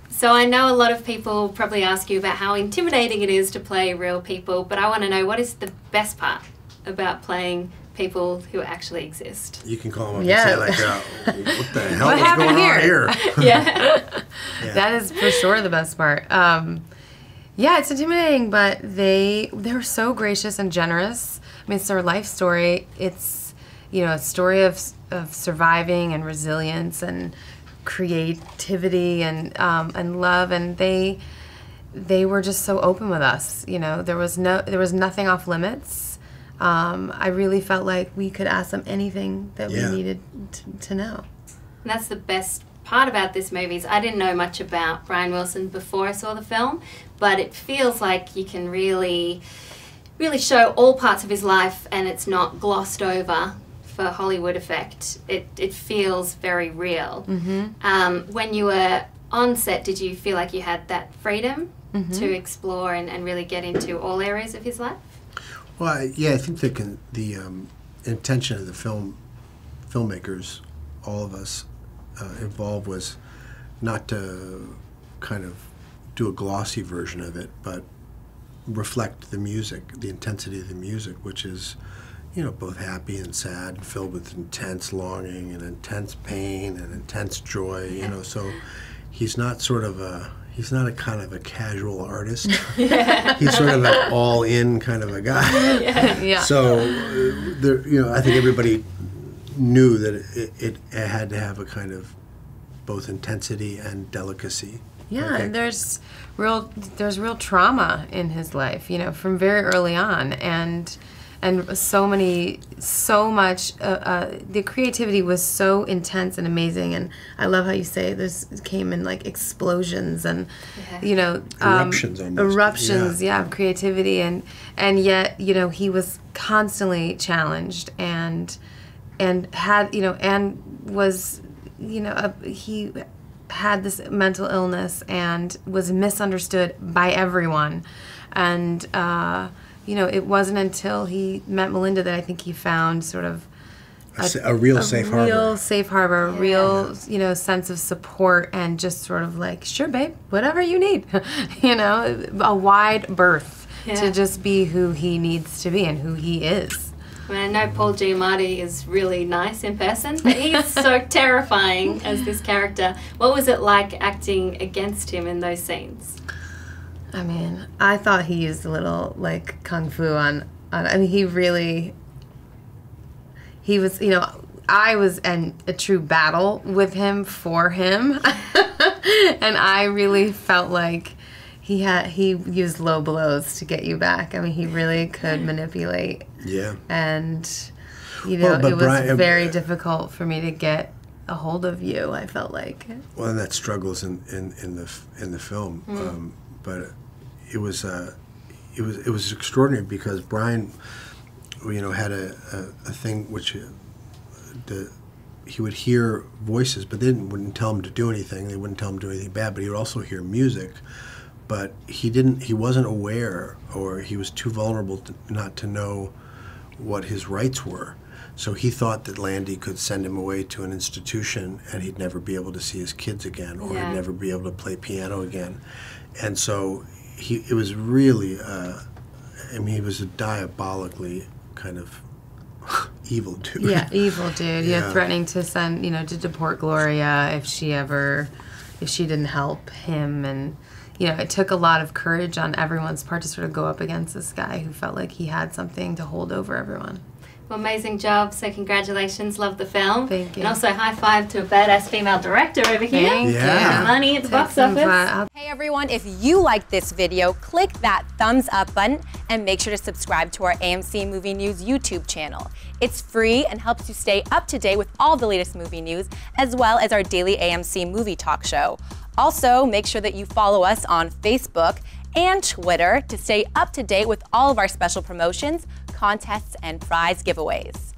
So I know a lot of people probably ask you about how intimidating it is to play real people, but I want to know, what is the best part about playing people who actually exist? You can call them up and say, like, what the hell is going on here? Yeah. That is for sure the best part. Yeah, it's intimidating, but they're so gracious and generous. I mean, it's their life story. It's, you know, a story of surviving and resilience and creativity and love, and they were just so open with us. You know, there was nothing off limits. I really felt like we could ask them anything that we needed to know. And that's the best part about this movie. Is I didn't know much about Brian Wilson before I saw the film, but it feels like you can really show all parts of his life, and it's not glossed over for Hollywood effect. It feels very real. Mm-hmm. When you were on set, did you feel like you had that freedom to explore and really get into all areas of his life? Well, yeah, I think the intention of the filmmakers, all of us involved, was not to kind of do a glossy version of it, but reflect the music, the intensity of the music, which is, you know, both happy and sad, and filled with intense longing and intense pain and intense joy. You know, so he's not he's not a kind of a casual artist. He's sort of an all-in kind of a guy. So, you know, I think everybody knew that it had to have a kind of both intensity and delicacy. Yeah, and there's real trauma in his life, you know, from very early on, and so much. The creativity was so intense and amazing, and I love how you say this came in like explosions and you know, eruptions of creativity, and yet, you know, he was constantly challenged and had, you know, and was, you know, he had this mental illness and was misunderstood by everyone, and you know, it wasn't until he met Melinda that I think he found sort of a real safe harbor, a real, you know, sense of support, and just sort of like, sure, babe, whatever you need, you know, a wide berth to just be who he needs to be and who he is. I mean, I know Paul Giamatti is really nice in person, but he's so terrifying as this character. What was it like acting against him in those scenes? I mean, I thought he used a little, like, kung fu on I mean, he was, you know, I was in a true battle with him for him, and I really felt like he used low blows to get you back. I mean, he really could manipulate. Yeah. And, you know, it was very difficult for me to get a hold of you, I felt like. Well, and that struggles in the film. But it was extraordinary because Brian, you know, had a thing which he would hear voices, but they wouldn't tell him to do anything. They wouldn't tell him to do anything bad. But he would also hear music, but he wasn't aware, or he was too vulnerable not to know what his rights were. So he thought that Landy could send him away to an institution and he'd never be able to see his kids again, or he'd never be able to play piano again. And so it was really, I mean, he was a diabolically kind of evil dude. Yeah, evil dude. Yeah, threatening to send, you know, to deport Gloria if she didn't help him. And, you know, it took a lot of courage on everyone's part to sort of go up against this guy who felt like he had something to hold over everyone. Well, amazing job. So congratulations. Love the film. Thank you. And also high five to a badass female director over here. Thank you. Money at the box office. Hey everyone, if you like this video, click that thumbs up button and make sure to subscribe to our AMC Movie News YouTube channel. It's free and helps you stay up to date with all the latest movie news, as well as our daily AMC movie talk show. Also, make sure that you follow us on Facebook and Twitter to stay up to date with all of our special promotions, contests, and prize giveaways.